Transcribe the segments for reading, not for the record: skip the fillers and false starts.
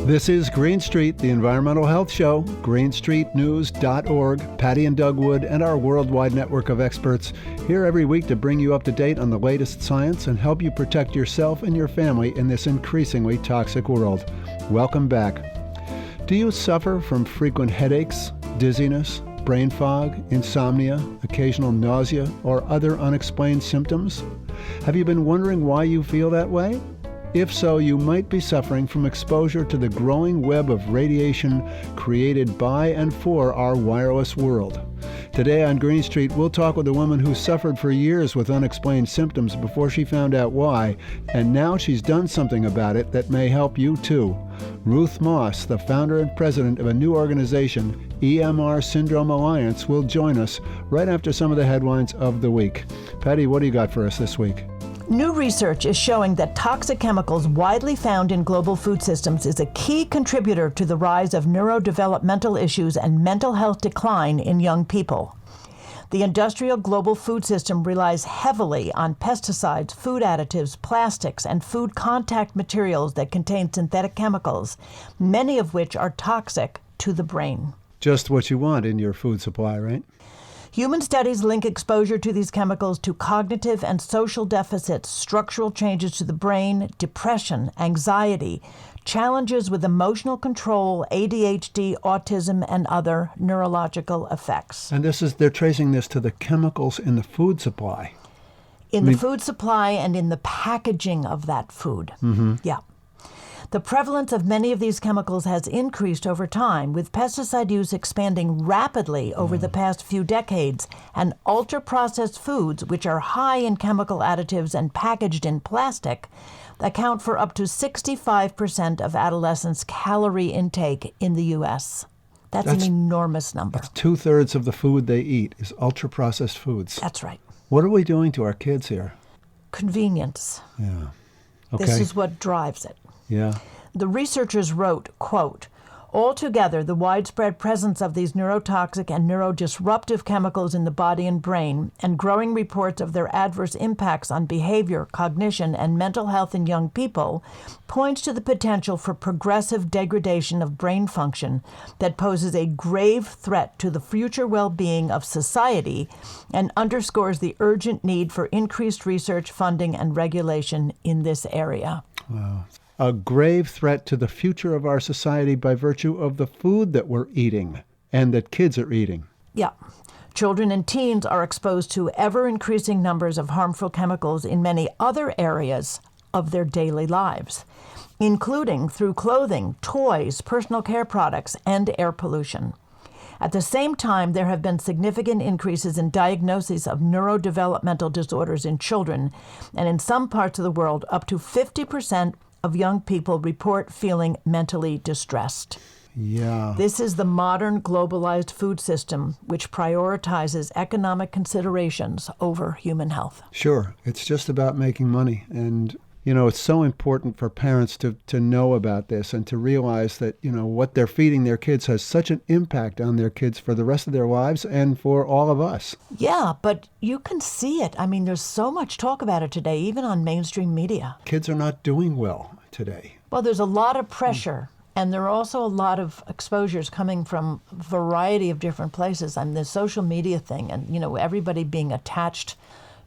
This is Green Street, the Environmental Health Show, greenstreetnews.org, Patti and Doug Wood, and our worldwide network of experts here every week to bring you up to date on the latest science and help you protect yourself and your family in this increasingly toxic world. Welcome back. Do you suffer from frequent headaches, dizziness, brain fog, insomnia, occasional nausea, or other unexplained symptoms? Have you been wondering why you feel that way? If so, you might be suffering from exposure to the growing web of radiation created by and for our wireless world. Today on Green Street, we'll talk with a woman who suffered for years with unexplained symptoms before she found out why, and now she's done something about it that may help you too. Ruth Moss, the founder and president of a new organization, EMR Syndrome Alliance, will join us right after some of the headlines of the week. Patti, what do you got for us this week? New research is showing that toxic chemicals widely found in global food systems is a key contributor to the rise of neurodevelopmental issues and mental health decline in young people. The industrial global food system relies heavily on pesticides, food additives, plastics, and food contact materials that contain synthetic chemicals, many of which are toxic to the brain. Just what you want in your food supply, right? Human studies link exposure to these chemicals to cognitive and social deficits, structural changes to the brain, depression, anxiety, challenges with emotional control, ADHD, autism, and other neurological effects. And they're tracing this to the chemicals in the food supply. The food supply and in the packaging of that food. Mm-hmm. Yeah. The prevalence of many of these chemicals has increased over time, with pesticide use expanding rapidly over the past few decades, and ultra-processed foods, which are high in chemical additives and packaged in plastic, account for up to 65% of adolescents' calorie intake in the U.S. That's an enormous number. That's 2/3 of the food they eat is ultra-processed foods. That's right. What are we doing to our kids here? Convenience. Yeah. Okay. This is what drives it. Yeah. The researchers wrote, quote, "Altogether, the widespread presence of these neurotoxic and neurodisruptive chemicals in the body and brain, and growing reports of their adverse impacts on behavior, cognition, and mental health in young people, points to the potential for progressive degradation of brain function that poses a grave threat to the future well-being of society and underscores the urgent need for increased research, funding, and regulation in this area." Wow. A grave threat to the future of our society by virtue of the food that we're eating and that kids are eating. Yeah. Children and teens are exposed to ever-increasing numbers of harmful chemicals in many other areas of their daily lives, including through clothing, toys, personal care products, and air pollution. At the same time, there have been significant increases in diagnoses of neurodevelopmental disorders in children, and in some parts of the world, up to 50% of young people report feeling mentally distressed. Yeah. This is the modern globalized food system, which prioritizes economic considerations over human health. Sure. It's just about making money. And, it's so important for parents to know about this and to realize that, what they're feeding their kids has such an impact on their kids for the rest of their lives and for all of us. Yeah, but you can see it. I mean, there's so much talk about it today, even on mainstream media. Kids are not doing well today. Well, there's a lot of pressure, and there are also a lot of exposures coming from a variety of different places. I mean, the social media thing and, everybody being attached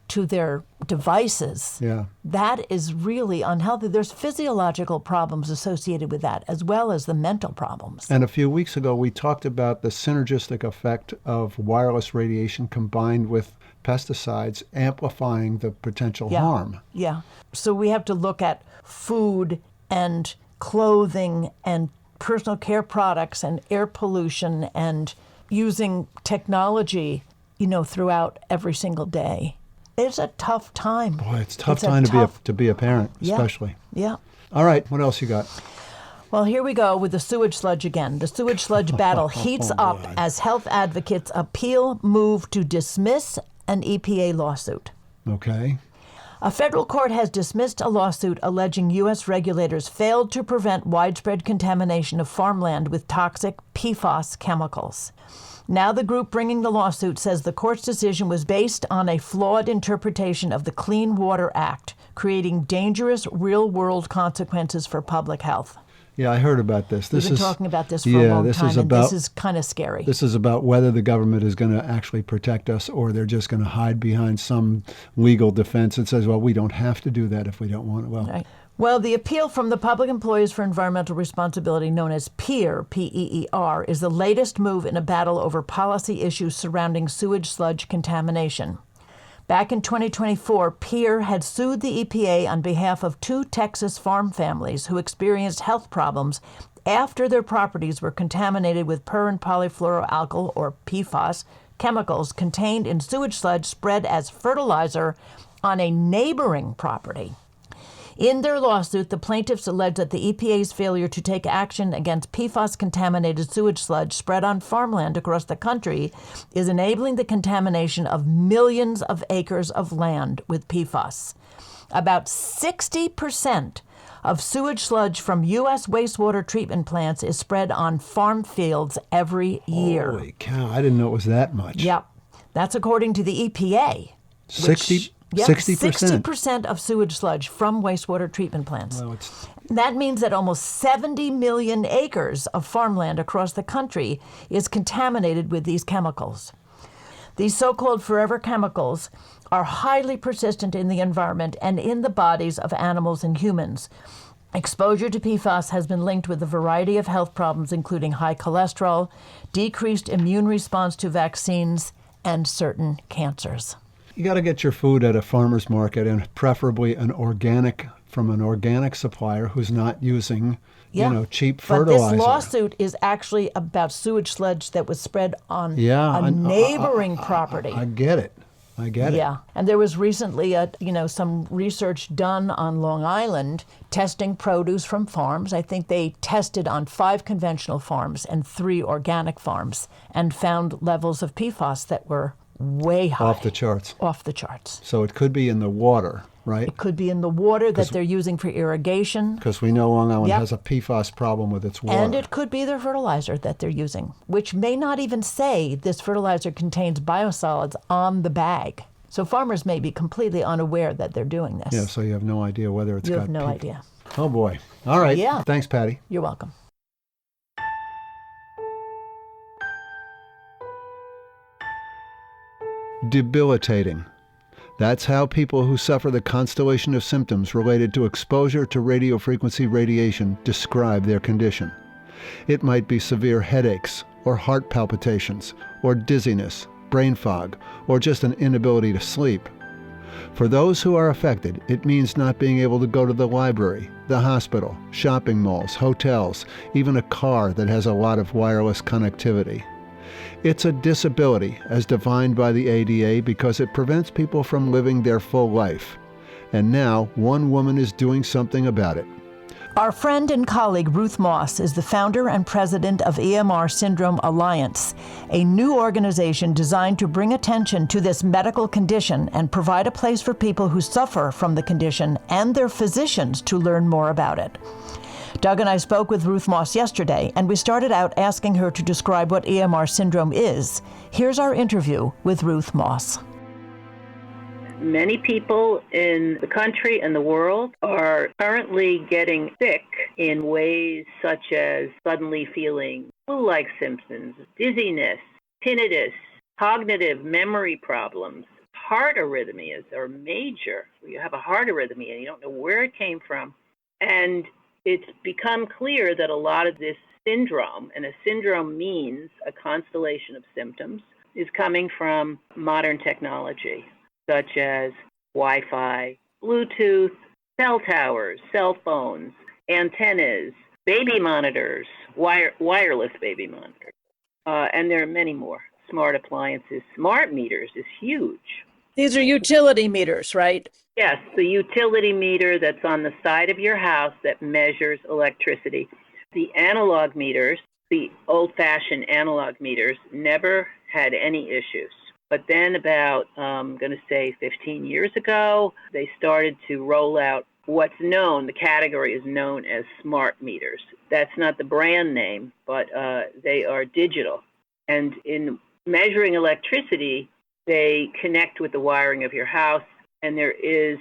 to their devices. Yeah. That is really unhealthy. There's physiological problems associated with that, as well as the mental problems. And a few weeks ago, we talked about the synergistic effect of wireless radiation combined with pesticides amplifying the potential harm. Yeah. So we have to look at food and clothing and personal care products and air pollution and using technology, throughout every single day. It's a tough time. Boy, it's a tough time to be a parent, especially. Yeah. All right, what else you got? Well, here we go with the sewage sludge again. The sewage sludge battle heats up as health advocates appeal move to dismiss an EPA lawsuit. Okay. A federal court has dismissed a lawsuit alleging U.S. regulators failed to prevent widespread contamination of farmland with toxic PFAS chemicals. Now the group bringing the lawsuit says the court's decision was based on a flawed interpretation of the Clean Water Act, creating dangerous real-world consequences for public health. Yeah, I heard about this. We've been talking about this for a long time, and this is kind of scary. This is about whether the government is going to actually protect us or they're just going to hide behind some legal defense that says, well, we don't have to do that if we don't want it. Well, right. Well, the appeal from the Public Employees for Environmental Responsibility, known as PEER, P-E-E-R, is the latest move in a battle over policy issues surrounding sewage sludge contamination. Back in 2024, PEER had sued the EPA on behalf of 2 Texas farm families who experienced health problems after their properties were contaminated with per- and polyfluoroalkyl, or PFAS, chemicals contained in sewage sludge spread as fertilizer on a neighboring property. In their lawsuit, the plaintiffs allege that the EPA's failure to take action against PFAS-contaminated sewage sludge spread on farmland across the country is enabling the contamination of millions of acres of land with PFAS. About 60% of sewage sludge from U.S. wastewater treatment plants is spread on farm fields every year. Holy cow, I didn't know it was that much. Yep. That's according to the EPA. 60%? 60% of sewage sludge from wastewater treatment plants. Well, that means that almost 70 million acres of farmland across the country is contaminated with these chemicals. These so-called forever chemicals are highly persistent in the environment and in the bodies of animals and humans. Exposure to PFAS has been linked with a variety of health problems, including high cholesterol, decreased immune response to vaccines, and certain cancers. You got to get your food at a farmer's market, and preferably from an organic supplier who's not using, cheap fertilizer. But this lawsuit is actually about sewage sludge that was spread on a neighboring property. I get it. Yeah, and there was recently some research done on Long Island testing produce from farms. I think they tested on 5 conventional farms and 3 organic farms and found levels of PFAS that were way high. Off the charts. So it could be in the water, right? It could be in the water that they're using for irrigation. Because we know Long Island has a PFAS problem with its water. And it could be their fertilizer that they're using, which may not even say this fertilizer contains biosolids on the bag. So farmers may be completely unaware that they're doing this. Yeah, so you have no idea whether it's got You have no idea. Oh, boy. All right. Yeah. Thanks, Patti. You're welcome. Debilitating. That's how people who suffer the constellation of symptoms related to exposure to radiofrequency radiation describe their condition. It might be severe headaches, or heart palpitations, or dizziness, brain fog, or just an inability to sleep. For those who are affected, it means not being able to go to the library, the hospital, shopping malls, hotels, even a car that has a lot of wireless connectivity. It's a disability as defined by the ADA because it prevents people from living their full life. And now, one woman is doing something about it. Our friend and colleague Ruth Moss is the founder and president of EMR Syndrome Alliance, a new organization designed to bring attention to this medical condition and provide a place for people who suffer from the condition and their physicians to learn more about it. Doug and I spoke with Ruth Moss yesterday, and we started out asking her to describe what EMR syndrome is. Here's our interview with Ruth Moss. Many people in the country and the world are currently getting sick in ways such as suddenly feeling flu-like symptoms, dizziness, tinnitus, cognitive memory problems. Heart arrhythmias are major. You have a heart arrhythmia and you don't know where it came from. And it's become clear that a lot of this syndrome, and a syndrome means a constellation of symptoms, is coming from modern technology, such as Wi-Fi, Bluetooth, cell towers, cell phones, antennas, baby monitors, wireless baby monitors, and there are many more. Smart appliances, smart meters is huge. These are utility meters, right? Yes, the utility meter that's on the side of your house that measures electricity. The analog meters, the old-fashioned analog meters, never had any issues. But then about, I'm going to say 15 years ago, they started to roll out what's known, the category is known as smart meters. That's not the brand name, but they are digital. And in measuring electricity, they connect with the wiring of your house, and there is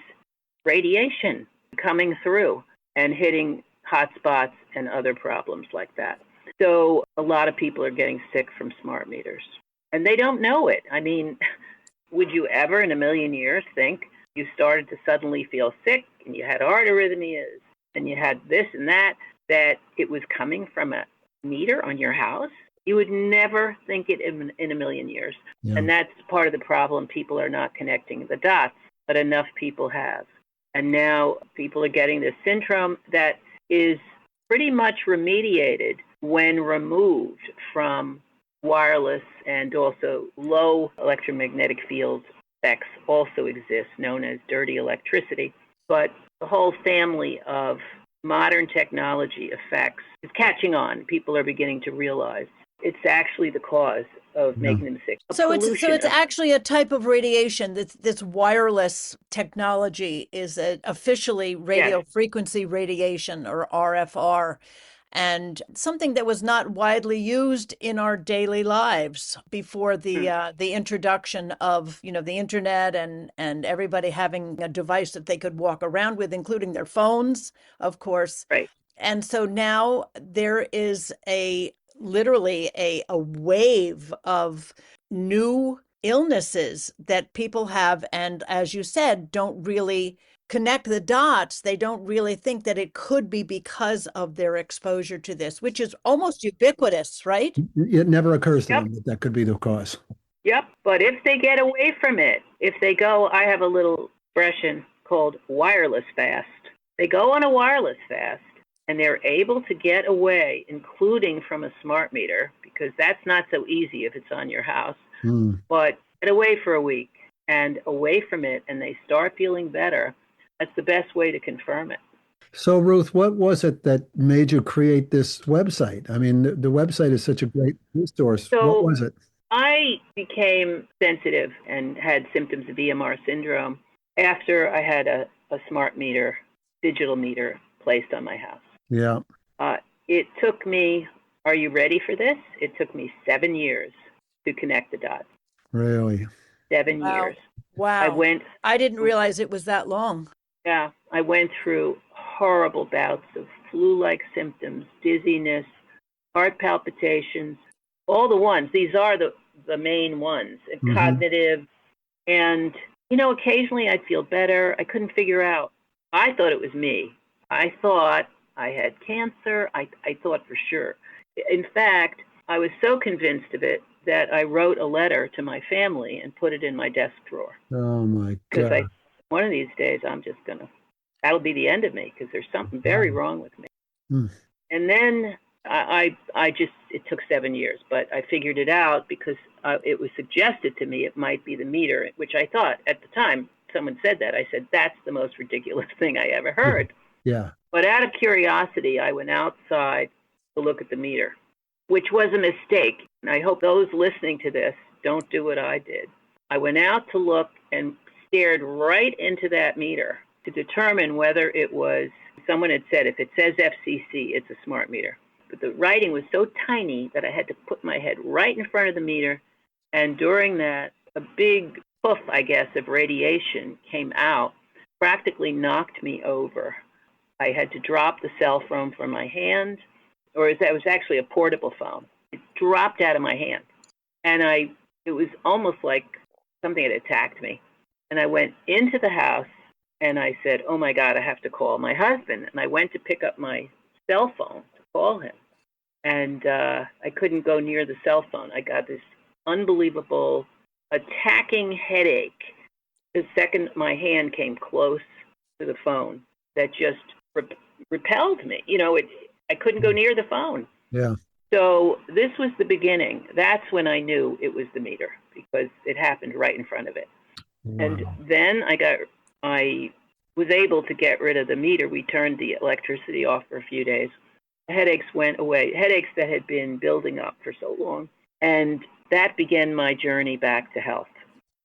radiation coming through and hitting hot spots and other problems like that. So a lot of people are getting sick from smart meters, and they don't know it. I mean, would you ever in a million years think you started to suddenly feel sick and you had heart arrhythmias and you had this and that it was coming from a meter on your house? You would never think it in a million years. Yeah. And that's part of the problem. People are not connecting the dots, but enough people have. And now people are getting this syndrome that is pretty much remediated when removed from wireless, and also low electromagnetic field effects also exist, known as dirty electricity. But the whole family of modern technology effects is catching on. People are beginning to realize it's actually the cause of making them sick. So it's actually a type of radiation. This wireless technology is officially radio frequency radiation, or RFR, and something that was not widely used in our daily lives before the introduction of the internet and everybody having a device that they could walk around with, including their phones, of course. Right. And so now there is literally a wave of new illnesses that people have, and as you said, don't really connect the dots. They don't really think that it could be because of their exposure to this, which is almost ubiquitous, right? It never occurs to them that could be the cause. Yep. But if they get away from it, if they go, I have a little expression called wireless fast. They go on a wireless fast and they're able to get away, including from a smart meter, because that's not so easy if it's on your house. But get away for a week and away from it, and they start feeling better. That's the best way to confirm it. So, Ruth, what was it that made you create this website? I mean, the website is such a great resource. So, what was it? I became sensitive and had symptoms of EMR syndrome after I had a smart meter, digital meter, placed on my house. Yeah. It took me, are you ready for this? It took me 7 years to connect the dots. Really? 7 years. Wow. I didn't realize it was that long. Yeah. I went through horrible bouts of flu-like symptoms, dizziness, heart palpitations, all the ones. These are the main ones, cognitive. And, occasionally I'd feel better. I couldn't figure out. I thought it was me. I thought I had cancer. I thought for sure. In fact, I was so convinced of it that I wrote a letter to my family and put it in my desk drawer. Oh, my God. Because one of these days, that'll be the end of me, because there's something very wrong with me. And then it took 7 years, but I figured it out because it was suggested to me it might be the meter, which I thought at the time, someone said that. I said, that's the most ridiculous thing I ever heard. Yeah. But out of curiosity, I went outside to look at the meter, which was a mistake. And I hope those listening to this don't do what I did. I went out to look and stared right into that meter to determine whether it was, someone had said, if it says FCC, it's a smart meter. But the writing was so tiny that I had to put my head right in front of the meter. And during that, a big puff, I guess, of radiation came out, practically knocked me over. I had to drop the cell phone from my hand, or that was actually a portable phone. It dropped out of my hand. And it was almost like something had attacked me. And I went into the house and I said, oh my God, I have to call my husband. And I went to pick up my cell phone to call him. And I couldn't go near the cell phone. I got this unbelievable attacking headache the second my hand came close to the phone that just repelled me. I couldn't go near the phone. Yeah. So this was the beginning. That's when I knew it was the meter, because it happened right in front of it. Wow. And then I was able to get rid of the meter. We turned the electricity off for a few days. The headaches went away, headaches that had been building up for so long. And that began my journey back to health.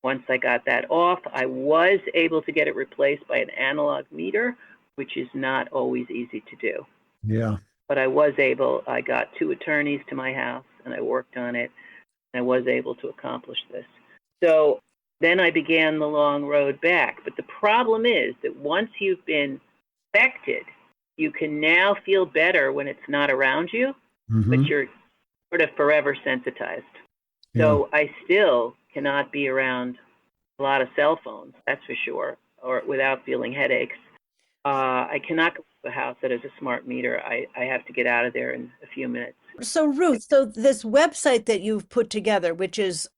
Once I got that off, I was able to get it replaced by an analog meter, which is not always easy to do. Yeah. But I got 2 attorneys to my house, and I worked on it, and I was able to accomplish this. So then I began the long road back. But the problem is that once you've been affected, you can now feel better when it's not around you, but Mm-hmm. you're sort of forever sensitized. Yeah. So I still cannot be around a lot of cell phones, that's for sure, or without feeling headaches. I cannot go to a house that has a smart meter. I have to get out of there in a few minutes. So, Ruth, so this website that you've put together, which is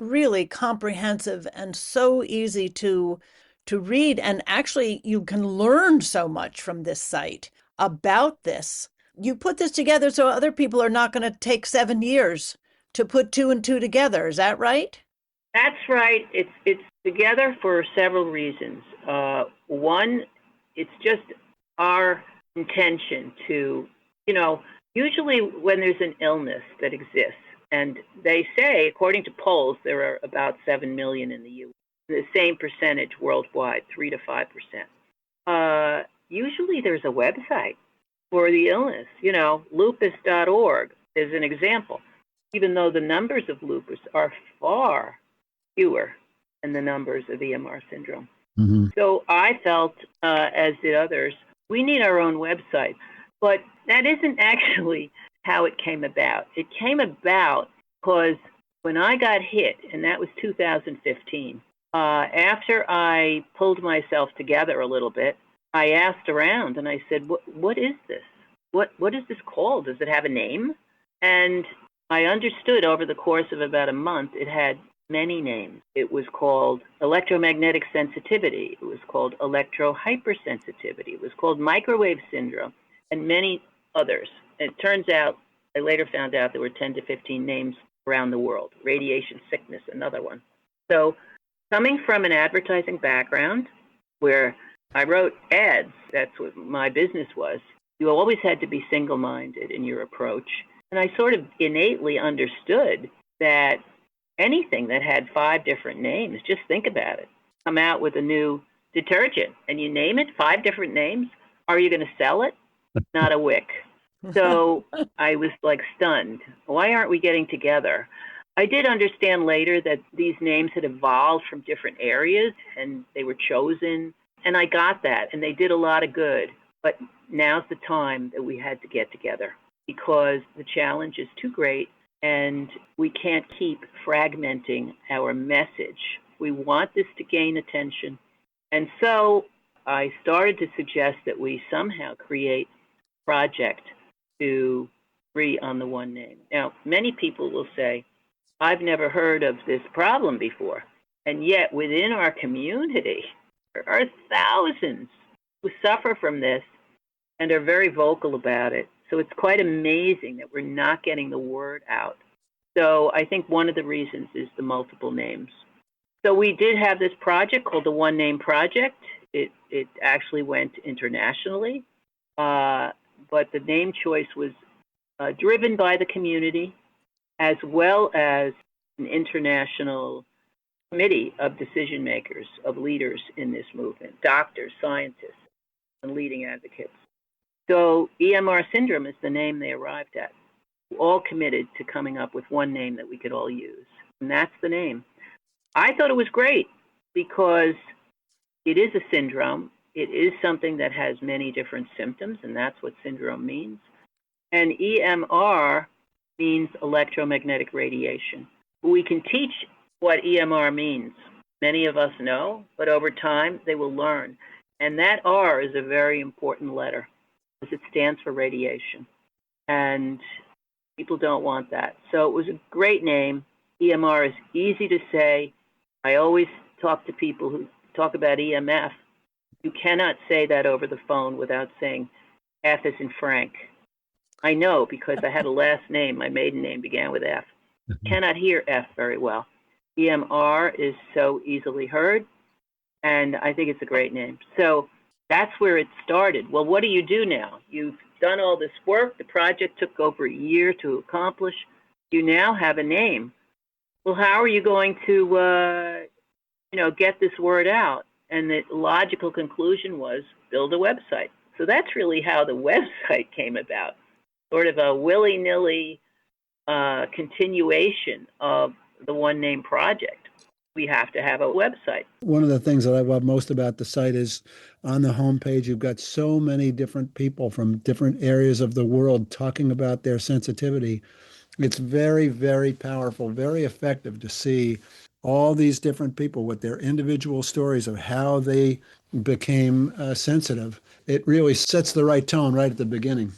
really comprehensive and so easy to read, and actually you can learn so much from this site about this. You put this together so other people are not going to take 7 years to put two and two together. Is that right? That's right. It's together for several reasons. One, it's just our intention to, you know, usually when there's an illness that exists, and they say, according to polls, there are about 7 million in the U.S., the same percentage worldwide, 3 to 5%. Usually there's a website for the illness, lupus.org is an example, even though the numbers of lupus are far fewer than the numbers of EMR syndrome. Mm-hmm. So I felt, as did others, we need our own website. But that isn't actually how it came about. It came about because when I got hit, and that was 2015, after I pulled myself together a little bit, I asked around and I said, what is this? What is this called? Does it have a name? And I understood over the course of about a month it had many names. It was called electromagnetic sensitivity. It was called electrohypersensitivity. It was called microwave syndrome, and many others. And it turns out, I later found out there were 10 to 15 names around the world. Radiation sickness, another one. So coming from an advertising background where I wrote ads, that's what my business was, you always had to be single-minded in your approach. And I sort of innately understood that anything that had 5 different names, just think about it. Come out with a new detergent and you name it 5 different names. Are you going to sell it? Not a wick. So I was like stunned. Why aren't we getting together? I did understand later that these names had evolved from different areas and they were chosen. And I got that and they did a lot of good. But now's the time that we had to get together because the challenge is too great. And we can't keep fragmenting our message. We want this to gain attention. And so I started to suggest that we somehow create a project to agree on the one name. Now, many people will say, I've never heard of this problem before. And yet within our community, there are thousands who suffer from this and are very vocal about it. So it's quite amazing that we're not getting the word out. So I think one of the reasons is the multiple names. So we did have this project called the One Name Project. It actually went internationally, but the name choice was driven by the community as well as an international committee of decision makers, of leaders in this movement, doctors, scientists, and leading advocates. So EMR syndrome is the name they arrived at, all committed to coming up with one name that we could all use. And that's the name. I thought it was great because it is a syndrome. It is something that has many different symptoms, and that's what syndrome means. And EMR means electromagnetic radiation. We can teach what EMR means. Many of us know, but over time they will learn. And that R is a very important letter because it stands for radiation. And people don't want that. So it was a great name. EMR is easy to say. I always talk to people who talk about EMF. You cannot say that over the phone without saying F as in Frank. I know because I had a last name. My maiden name began with F. Cannot hear F very well. EMR is so easily heard, and I think it's a great name. So that's where it started. Well, what do you do now? You've done all this work. The project took over a year to accomplish. You now have a name. Well, how are you going to, get this word out? And the logical conclusion was build a website. So that's really how the website came about, sort of a willy-nilly continuation of the One Name Project. we have to have a website. One of the things that I love most about the site is on the homepage, you've got so many different people from different areas of the world talking about their sensitivity. It's very, very powerful, very effective to see all these different people with their individual stories of how they became sensitive. It really sets the right tone right at the beginning.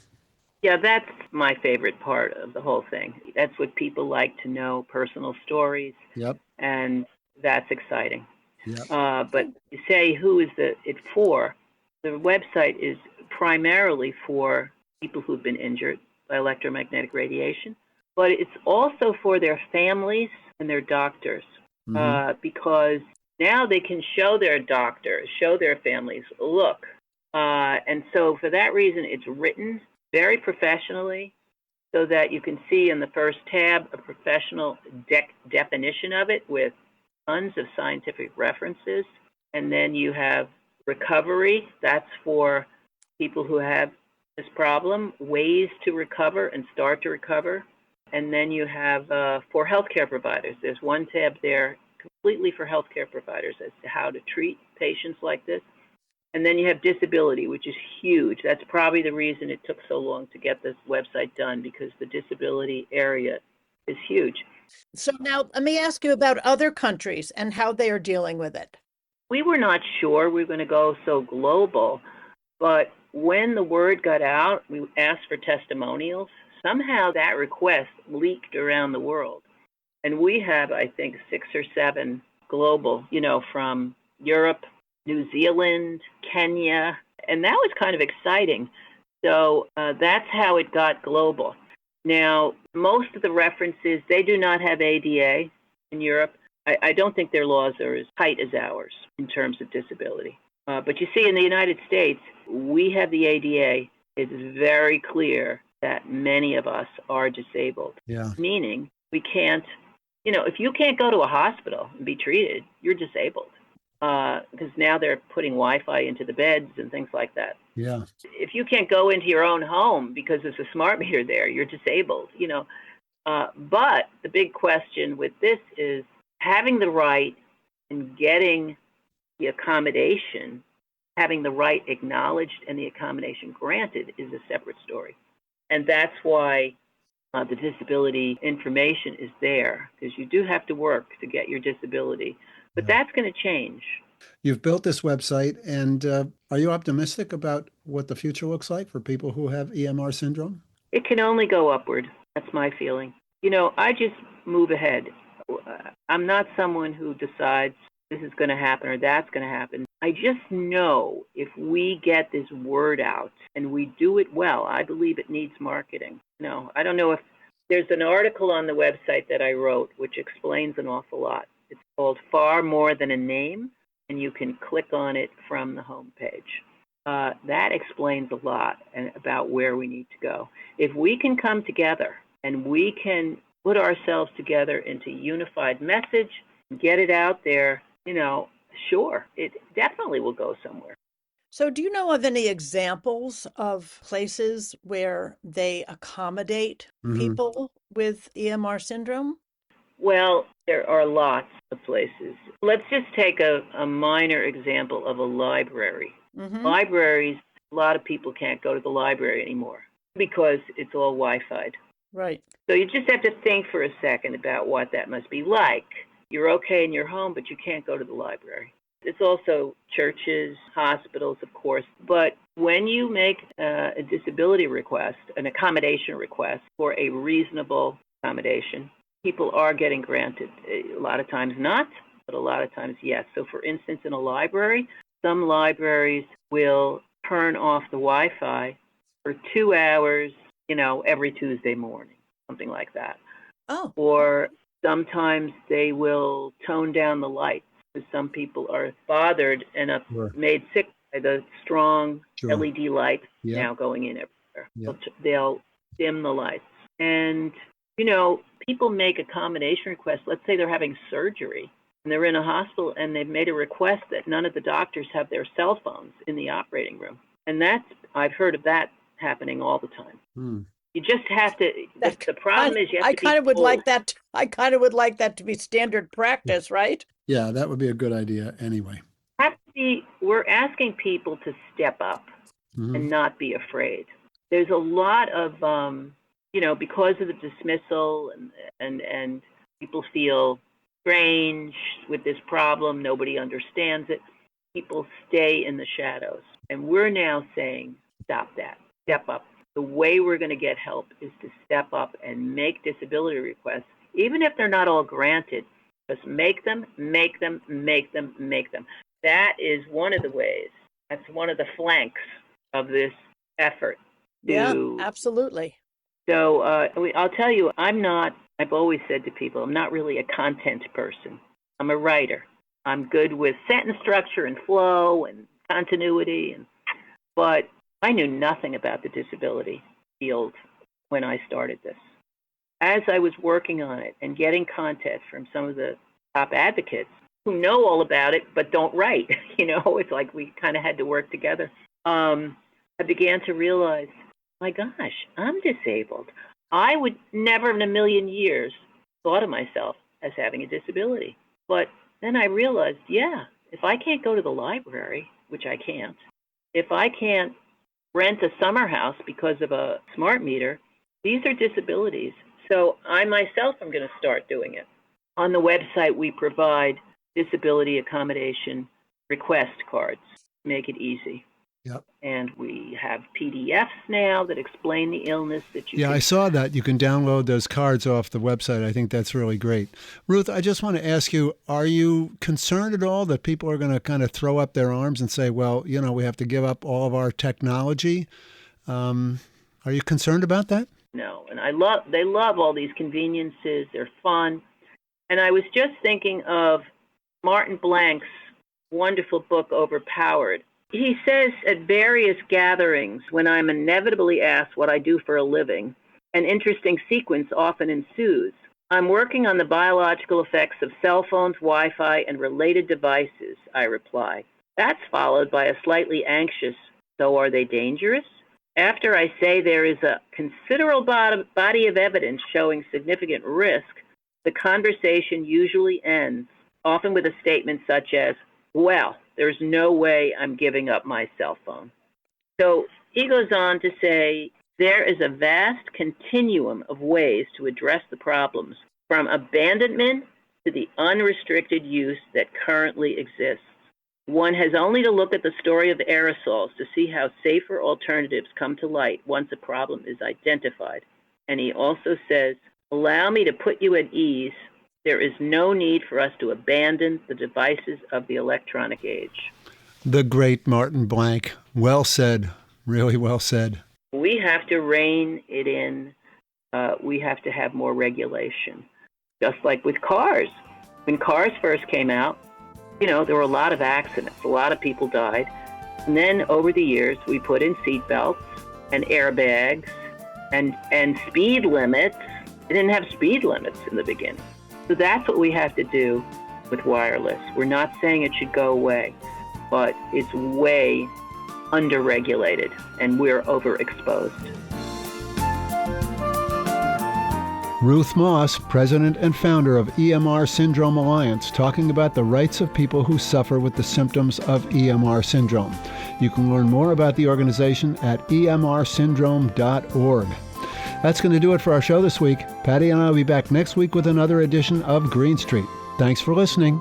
Yeah, that's my favorite part of the whole thing. That's what people like to know, personal stories, Yep. and that's exciting. Yep. But you say who is it for? The website is primarily for people who've been injured by electromagnetic radiation, but it's also for their families and their doctors, because now they can show their doctors, show their families, look. And so for that reason, it's written very professionally so that you can see in the first tab a professional definition of it with tons of scientific references. And then you have recovery. That's for people who have this problem, ways to recover and start to recover. And then you have for healthcare providers. There's one tab there completely for healthcare providers as to how to treat patients like this. And then you have disability, which is huge. That's probably the reason it took so long to get this website done, because the disability area is huge. So now let me ask you about other countries and how they are dealing with it. We were not sure we were going to go so global, but when the word got out, we asked for testimonials. Somehow that request leaked around the world. And we have, I think, 6 or 7 global, from Europe, New Zealand, Kenya, and that was kind of exciting. So that's how it got global. Now, most of the references, they do not have ADA in Europe. I don't think their laws are as tight as ours in terms of disability. But you see, in the United States, we have the ADA. It is very clear that many of us are disabled, meaning we can't, if you can't go to a hospital and be treated, you're disabled. Because now they're putting Wi-Fi into the beds and things like that. Yeah. If you can't go into your own home because there's a smart meter there, you're disabled, But the big question with this is having the right and getting the accommodation, having the right acknowledged and the accommodation granted is a separate story. And that's why the disability information is there, because you do have to work to get your disability. But that's going to change. You've built this website, and are you optimistic about what the future looks like for people who have EMR syndrome? It can only go upward. That's my feeling. I just move ahead. I'm not someone who decides this is going to happen or that's going to happen. I just know if we get this word out and we do it well, I believe it needs marketing. I don't know if there's an article on the website that I wrote which explains an awful lot. It's called Far More Than a Name, and you can click on it from the homepage. That explains a lot about where we need to go. If we can come together and we can put ourselves together into a unified message, get it out there, sure, it definitely will go somewhere. So do you know of any examples of places where they accommodate people with EMR syndrome? Well, there are lots of places. Let's just take a minor example of a library. Libraries, a lot of people can't go to the library anymore because it's all Wi-Fi'd. Right. So you just have to think for a second about what that must be like. You're okay in your home, but you can't go to the library. It's also churches, hospitals, of course. But when you make a disability request, an accommodation request for a reasonable accommodation, people are getting granted. A lot of times not, but a lot of times yes. So for instance, in a library, some libraries will turn off the Wi-Fi for 2 hours, every Tuesday morning, something like that. Oh. Or sometimes they will tone down the lights because some people are bothered and made sick by the strong LED lights now going in everywhere. They'll dim the lights. And, people make accommodation requests. Let's say they're having surgery and they're in a hospital and they've made a request that none of the doctors have their cell phones in the operating room. And I've heard of that happening all the time. You just have to, the problem is you have to I kind of would like that to be standard practice, right? Yeah, that would be a good idea anyway. We're asking people to step up and not be afraid. There's a lot of, because of the dismissal and people feel strange with this problem, nobody understands it. People stay in the shadows. And we're now saying, stop that, step up. The way we're going to get help is to step up and make disability requests, even if they're not all granted. Just make them. That is one of the ways. That's one of the flanks of this effort. Yeah, absolutely. So I'll tell you, I've always said to people, I'm not really a content person. I'm a writer. I'm good with sentence structure and flow and continuity, but I knew nothing about the disability field when I started this. As I was working on it and getting content from some of the top advocates who know all about it but don't write, it's like we kind of had to work together. I began to realize, my gosh, I'm disabled. I would never in a million years thought of myself as having a disability. But then I realized, if I can't go to the library, which I can't, if I can't rent a summer house because of a smart meter, these are disabilities. So I myself am going to start doing it. On the website, we provide disability accommodation request cards, make it easy. Yep. And we have PDFs now that explain the illness that you I saw that. You can download those cards off the website. I think that's really great. Ruth, I just want to ask you, are you concerned at all that people are going to kind of throw up their arms and say, well, we have to give up all of our technology? Are you concerned about that? No. And they love all these conveniences. They're fun. And I was just thinking of Martin Blank's wonderful book, Overpowered. He says at various gatherings, when I'm inevitably asked what I do for a living, an interesting sequence often ensues. I'm working on the biological effects of cell phones, Wi-Fi, and related devices, I reply. That's followed by a slightly anxious, so are they dangerous? After I say there is a considerable body of evidence showing significant risk, the conversation usually ends, often with a statement such as, well, there's no way I'm giving up my cell phone. So he goes on to say, there is a vast continuum of ways to address the problems, from abandonment to the unrestricted use that currently exists. One has only to look at the story of aerosols to see how safer alternatives come to light once a problem is identified. And he also says, allow me to put you at ease. There is no need for us to abandon the devices of the electronic age. The great Martin Blank. Well said. Really well said. We have to rein it in. We have to have more regulation. Just like with cars. When cars first came out, there were a lot of accidents. A lot of people died. And then over the years, we put in seatbelts and airbags and speed limits. They didn't have speed limits in the beginning. So that's what we have to do with wireless. We're not saying it should go away, but it's way under-regulated, and we're overexposed. Ruth Moss, president and founder of EMR Syndrome Alliance, talking about the rights of people who suffer with the symptoms of EMR syndrome. You can learn more about the organization at emrsyndrome.org. That's going to do it for our show this week. Patti and I will be back next week with another edition of Green Street. Thanks for listening.